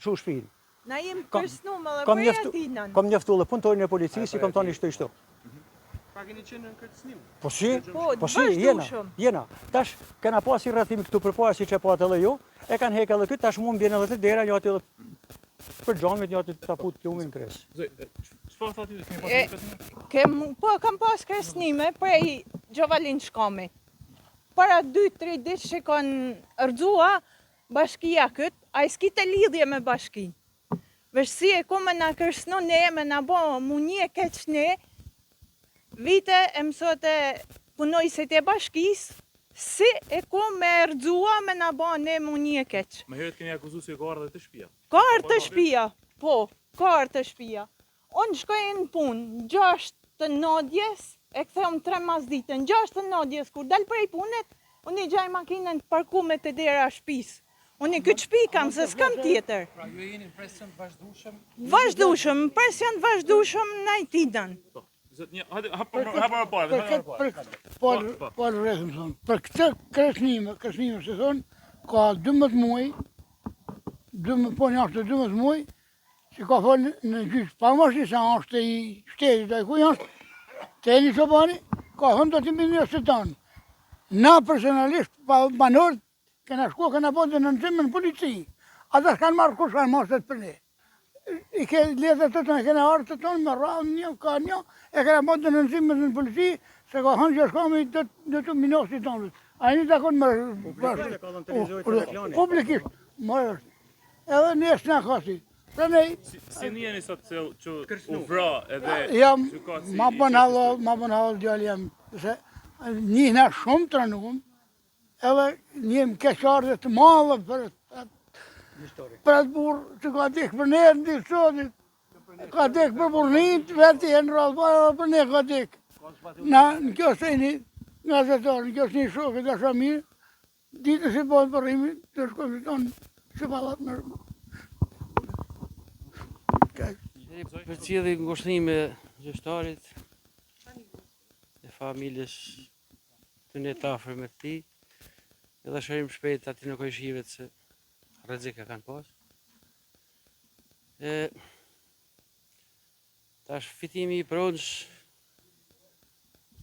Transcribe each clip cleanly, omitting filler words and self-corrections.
shu shpinë. Na jem kërcënuar edhe Kam për njoftu, atinën. kam njoftu dhe punëtorin e policisë, i kam thënë ishtu. Pa keni qenë në kërcënim? Po si, Po, jena, jena. Tash, kena pas i rrëthim këtu përpara si që pat edhe ju, e kanë hek edhe këtë, tash mu më bjen edhe të dera, një aty edhe për gjamit, një aty të taput plumin kres. Çfarë thotë ju, keni pasur kërcënim? Po, kam pas kërcënime prej Gjovalin Shkami. Para 2-3 ditë që kanë rëzua bashkia këtë, a i s'kite lidhje me bashkin. Vëshsi e ku me na kërcënu ne, me na bo munje keq ne, vite e mësote punojësit e bashkis, si e ku me rëzua me na bo ne munje keq. Më herët keni akuzuar se ka ardhur të shtëpia. Karë të shtëpia, po, karë të shtëpia. Unë shkoj në punë, 6 të nodjes, e këthejmë 3 masditën, 6 të nodjes, kur dal prej punet, unë i gjaj makinën të parkume të dera shtëpis. Unë i këtë shtëpi kam, se s'kam tjetër. Pra ju jeni në presion vazhdueshëm? Vazhdueshëm, presion vazhdueshëm në Ajtidan. Po rrethëm thonë, për këtë kërcënime se thonë, ka 12 muaj, po një ashtë 12 muaj, që ka folë në gjyqë, pa më shi sa është i shtetit, e ku janë, të Eni Çobani, ka thonë do t'i mbini së tanë. Na personalisht, pa banorët, kena shku, kena po denonëzime në polici. Ata s'kanë marrë kush kanë moshet për ne. I ke letët të tonë, kena arë të tonë, me rrallë një, ka një, e kena po denonëzime në polici, se ka thonë që shkami do të minosi tonë. A një takon më publikisht, më edhe një s'na kasi. Si njeni sot që u vra edhe... Jam, ma bën halal djali jam, se njihna shumë të rënukëm, edhe njëm keqardhe të madhe për atë burë që ka dekë për ne në ditë sotit, ka dekë për burnit, veti e në rrallëpare, edhe për ne ka dekë. Në kjo sejni, nga zetarë, në kjo sejni shokë dhe shamirë, ditë si bëhet për rrimi, të shkojmë tonë, që palat më rrëmë. Për cilë ngushtime gjështarit e familjes të ne të afër me ti, edhe shërim shpejt ati në kojshivet se rrezika kanë pas. Tash fitimi i pronës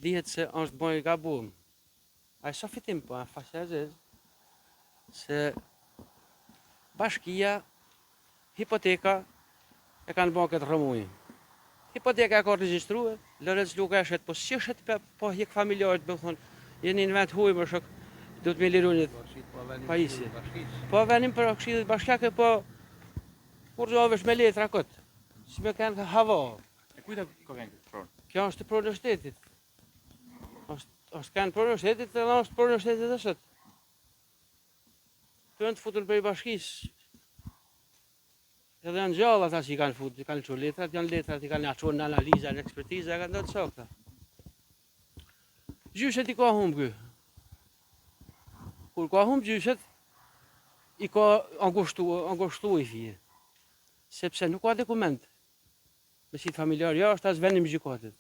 dihet se është bojë gabum. A i sa fitim po, a fasazez, se bashkia, hipoteka, e kanë bërë këtë rëmujë. Hipoteka e ka regjistruar, Lorenz Luka e shetë, po si shetë po hjek familjarët, me thonë, jeni në vend huj më shok, do të me lirunit pajisje. Po venim për këshillit bashkjake, po kur gjovesh me letra këtë, si me kanë hava. E kujta ka kanë këtë pronë? Kjo është pronë e shtetit. është kanë pronë e shtetit, edhe është pronë e shtetit dhe sot. Të janë të futur për i bashkisë. Edhe janë gjallë ata që i kanë futur, i kanë qurë letrat, janë letrat, i kanë aqurë në analiza, në ekspertiza, e kanë do të sokta. Gjyshet i ka humbë kë. Kur ka humbë gjyshet, i ka angushtu i fije. Sepse nuk ka dokument. Me si të familjar, ja është as venim gjykatit.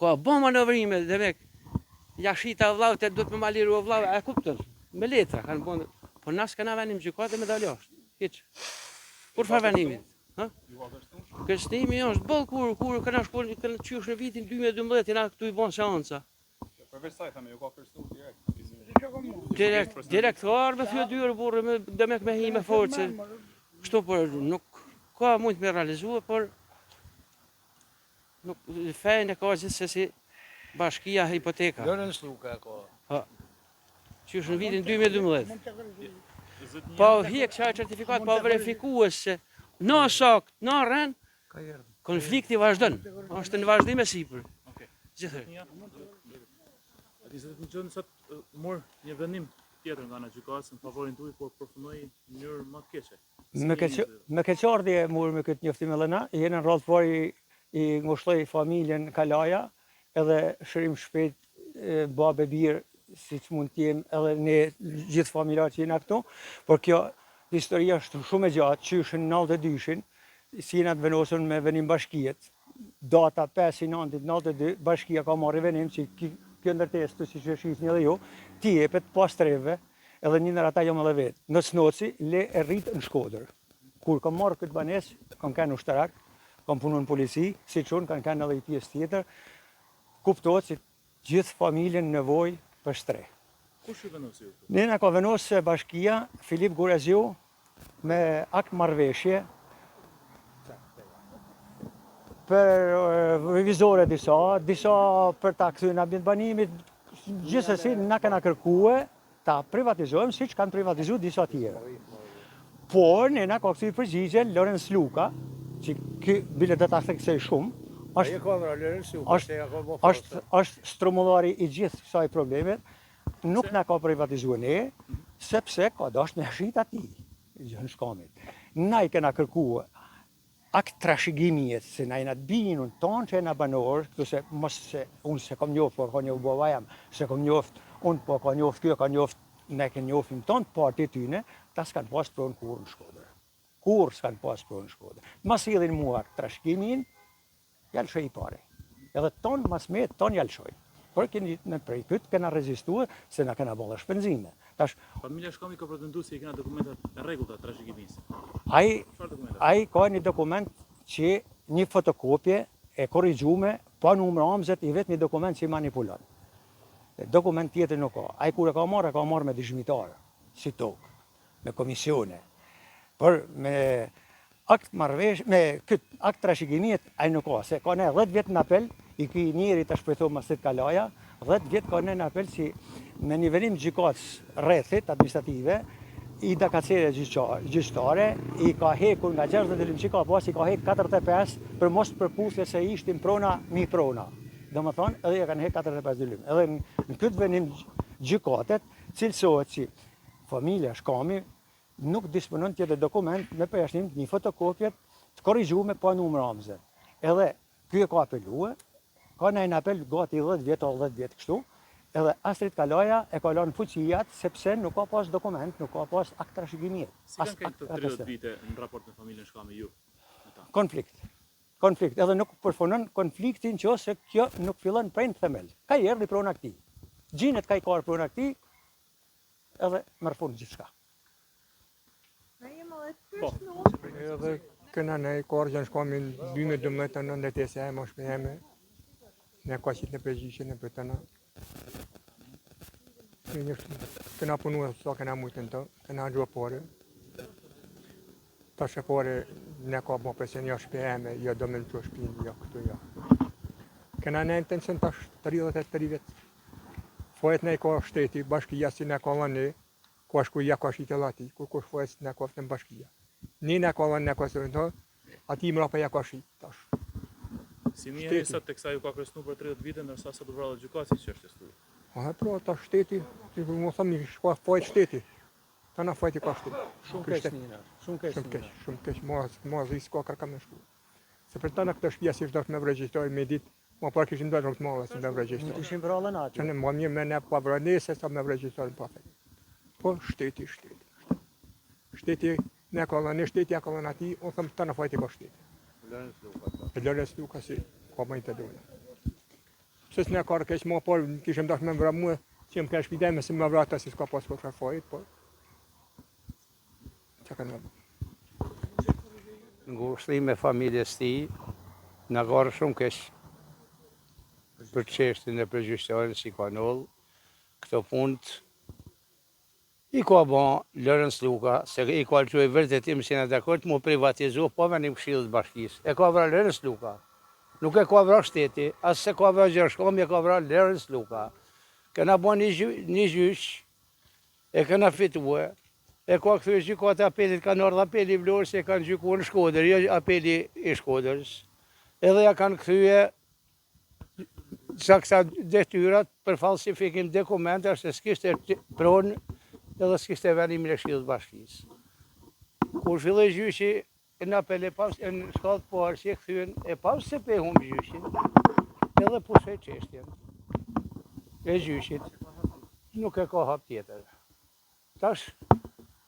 Ka bo manovrime, dhe mek, jashita vlau, të duhet me maliru o vlau, e kuptën, me letra, kanë bon, po nas këna venim gjykatit me dalë jashtë, hiq. Kur fa venimit? Kërcënimi është bëllë kur këna shkuar, këna qysh në vitin 2012, jena këtu i bon seanca. Përveç saj, thame, ju ka kërcënuar direkt? Direkt, ka arë me fyodyrë burë, dhe mek me hi me force. Kështu për nuk ka mund me realizua, por fejnë e ka gjithë se si bashkia hipoteka. Lorenz Luka ka. Qysh në vitin 2012. Po hjek qaj certifikat, po verifikues se në sakt, në rren, konflikti vazhdon. Është në vazhdim e sipër. Gjithë. A ti se të në gjënë sot morë një vendim tjetër nga në gjykatës në favorin tuaj, por përfundoi në mënyrë më të keqe. Me keqardhje morë me këtë njoftim edhe na, jena në radhë pari i ngushtoj familjen Kalaja, edhe shërim shpejt babe birë, si që mund t'jem edhe ne gjithë familjarë që jena këtu, por kjo historia është shumë e gjatë, që është në 92-shin, si jena të venosën me venim bashkijet, data 5/9/92, bashkia ka marrë venim që kjo ndërtes të si që shqisni edhe jo, ti jepet pas treve, edhe një nër ata jam edhe vetë. Në Cnoci, le e rritë në Shkodër. Kur kam marrë këtë banesë, kam kanë ushtarak, kam punu në polici, si që unë kanë kanë edhe i pjesë tjetër, kuptohet që gjithë familjen nevoj për shtre. Kush ju vendosi ju? Nena ka vendosë bashkia Filip Gureziu me akt marrëveshje për revizore disa për ta kthyer në ambient banimit, gjithsesi na kanë kërkuar ta privatizojmë siç kanë privatizuar disa tjerë. Por nena ka kthyer përgjigjen Lorenz Luka, që ky bile do ta theksoj shumë, është strumullari i gjithë kësaj problemet, nuk na ka privatizuar ne, sepse ka dashur me shit atij, gjën shkamit. Na i kena kërkuar akt trashëgimie se na jena të binun tonë që jena banorë, këtu se mos se unë se kam njoft, por ka njoft baba jam, se kam njoft, unë po ka njoft kjo, ka njoft, ne ke njofim tonë parti tyne, ta s'kan pas pronë kur në Shkodër. Kur s'kan pas pronë në Shkodër. Mas idhin mua trashëgimin, jalëshoj i pare. Edhe tonë mas me, tonë jalëshoj. Por keni në prej këtë kena rezistuar se na kena bolla shpenzime. Tash Familja Shkami ka pretenduar se i kena dokumentat e rregullta të trashëgimisë. ai ka një dokument që një fotokopje e korrigjume pa numëramzet i vetë një dokument që i manipulon. Dokument tjetër nuk ka. Ai kur e ka marrë me dëshmitar, si tokë, me komisione. Por me akt marrëvesh, me këtë akt trashëgimit ai nuk ka, se ka ne 10 vjet në apel, i ky njeri të shpëtoi Masit Kalaja, 10 vjet ka ne në apel si me një venim gjykatës rrethit administrative, i da kacere gjyqtare, i ka hekur nga 60 limë që ka pas, i ka hek 45 për mos përputhje se ishtim prona, mi prona. Dhe më thonë, edhe ja kanë hek 45 limë. Edhe në këtë venim gjykatet, cilësohet që familja Shkami nuk disponon tjetër dokument me përjashtim një fotokopjet të korrigjume pa numëramze. Edhe ky e ka apelue, ka në apel gati 10 vjet o 10 vjet kështu, edhe Astrid Kalaja e ka lënë fuqijat sepse nuk ka pas dokument, nuk ka pas akt trashëgimie. Si kanë këto 30 vite në raport me familjen Shkami ju? Konflikt, edhe nuk përfunon konfliktin që ose kjo nuk fillon prej në themel. Ka i erdhi prona këtij. Gjinet ka i karë prona këtij, edhe mërë fund gjithçka. Edhe këna ne i korë që në Shkami 2012 në ndetese e mosh me jeme, ne ka qitë në përgjishë në për tëna. Këna punu e sa këna mujtën të, këna gjua pare. Ta shëpare ne ka bo përse një shpe jeme, jo do me në që shpinë, jo këtu jo. Këna ne intension tash 33 vjetë. Fojet ne i ka shteti, bashkija si ne ka lëni, ka shku ja ka shite lati, kur kush fojet ne ka fëtën bashkija. Ni ne ka lëni ne ka së rëndë, ati mrapa ja ka shite tash. Si një e sot të kësa ju ka kresnu për 30 vite, nërsa sot u vralla gjykatës që është studiu. A pra, ta shteti, që më thëmë një shka fajt shteti, ta na fajt i ka shteti. Shumë keq, ma zhi s'ka kërkam në shku. Se për ta në këtë shpia si është me vregjistoj me ditë, ma par kishim dojnë rëmë të male si me vregjistoj. Nuk ishim vrallën aty. Që në ma mirë me ne pa vranese sa me vregjistojnë pa fejt. Po shteti. Shteti, ne ka lënë, shteti ja ka lënë ati, unë thëmë ta në fajt i ka shteti. Lorenz Luka si, ka më i të dojnë. Pëse s'ne ka rëkeq ma por, kishim dash me vra muë, që më ka shpideme si me vra ta si s'ka pas për të fajt, por. Që ka në më. Në ushtrim e familjes ti, në garë shumë keq për çështjen e përgjystojnë si ka nëllë, këto punët i ka ban Lorenz Luka, se i ka që e vërtetim si në dakord mu privatizu, po venim këshillët bashkisë. E ka vra Lorenz Luka, nuk e ka vra shteti, as se ka vra Gjershkami, e ka vra Lorenz Luka. Këna ban një gjyq, e këna fitue, e ka këthyre gjykatë apelit, kanë ardhë apeli i Vlorës, e kanë gjykuar në Shkodër, jo apeli i Shkodërës. Edhe ja kanë këthyre saksa detyrat për falsifikim dokumenta, se s'kishte pronë edhe s'kishte venimin e këshillës bashkisë. Kur filloi gjyqi në apel e pas në shkallë parë që e kthyen e pas se pe humb gjyqin, edhe pushoi çështjen e gjyqit. Nuk e ka hap tjetër. Tash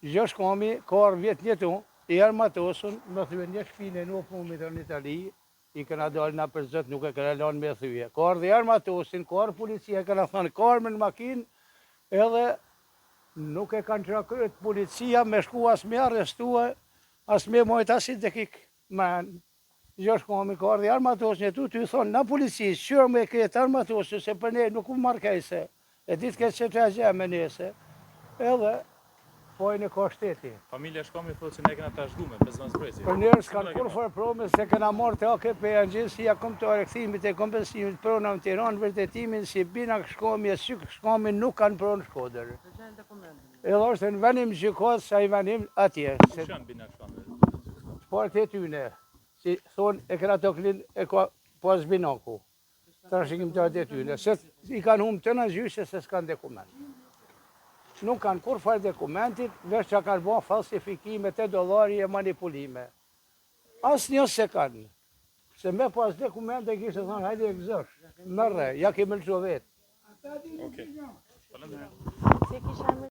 Gjershkami ka arë vjet njëtu, i armatosën, më thyen një shpinë në punëmit në Itali, i këna dalë nga për zët, nuk e këna lanë me thyje. Ka arë dhe armatosin, ka arë policia, këna thënë, ka arë me në makinë, edhe nuk e kanë qrakët policia me shku as me arrestua, As me mojt asit dhe kik men. Gjosh komi ka ardhi armatosën e tu, ty thonë, na policisë, qërë me këtë armatosën, se për ne nuk u markejse, e ditë këtë që të agje me nese, edhe pojnë e ka shteti. Familja Shkomi thotë që ne kena të ashdume, për zënë zbresi. Për njerës kanë kur farë prome se kena marrë të AKP e agjensia kombëtare kthimit e kompensimit prona në Tiranë, vërtetimin si bina Shkomi e syk Shkomi nuk kanë pronë Shkodër. Edhe është në venim gjykatës, sa i venim atje. Kush janë bina Shkomi? Partë e tyne, si thonë e këra të klin e ka pas binaku. Të rëshikim të atë e tyne, se i kanë humë të në gjyshe se s'kanë dokument. Nuk kanë kur farë dokumentit, veç që kanë bo falsifikime të dollari e manipulime. Asë një se kanë. Se me pas dokumente kishtë thonë, hajde e gëzësh, mërre, ja kemi lëqo vetë. Okej. Faleminderit.